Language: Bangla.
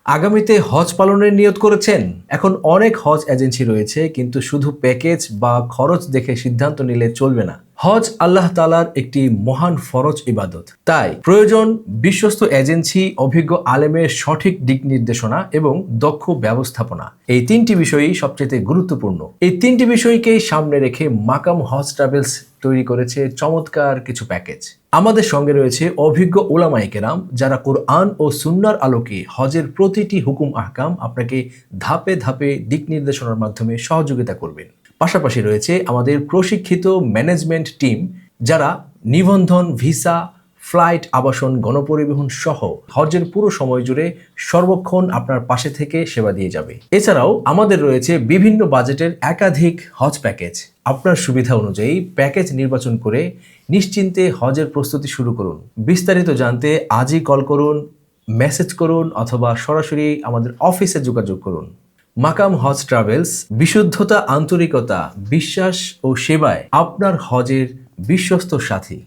আগামীতে হজ পালনের নিয়ত করেছেন? এখন অনেক হজ এজেন্সি রয়েছে, কিন্তু শুধু প্যাকেজ বা খরচ দেখে সিদ্ধান্ত নিলে চলবে না। হজ আল্লাহ তাআলার একটি মহান ফরজ ইবাদত। তাই প্রয়োজন বিশ্বস্ত এজেন্সি, অভিজ্ঞ আলেমের সঠিক দিক নির্দেশনা এবং দক্ষ ব্যবস্থাপনা। এই তিনটি বিষয়ই সবচেয়ে গুরুত্বপূর্ণ। এই তিনটি বিষয়কেই সামনে রেখে মাকাম হজ ট্রাভেলস তৈরি করেছে চমৎকার কিছু প্যাকেজ। আমাদের সঙ্গে রয়েছে অভিজ্ঞ উলামায়ে কেরাম, যারা কোরআন ও সুন্নাহর আলোকে হজের প্রতিটি হুকুম আহকাম আপনাকে ধাপে ধাপে দিক নির্দেশনার মাধ্যমে সহযোগিতা করবেন। পাশাপাশি রয়েছে আমাদের প্রশিক্ষিত ম্যানেজমেন্ট টিম, যারা নিবন্ধন, ভিসা, ফ্লাইট, আবাসন, গণপরিবহন সহ হজের পুরো সময় জুড়ে সর্বক্ষণ আপনার পাশে থেকে সেবা দিয়ে যাবে। এছাড়াও আমাদের রয়েছে বিভিন্ন বাজেটের একাধিক হজ প্যাকেজ। আপনার সুবিধা অনুযায়ী প্যাকেজ নির্বাচন করে নিশ্চিন্তে হজের প্রস্তুতি শুরু করুন। বিস্তারিত জানতে আজই কল করুন, মেসেজ করুন অথবা সরাসরি আমাদের অফিসে যোগাযোগ করুন। মাকাম হজ ট্রাভেলস, বিশুদ্ধতা, আন্তরিকতা, বিশ্বাস ও সেবায় আপনার হজের বিশ্বস্ত সাথী।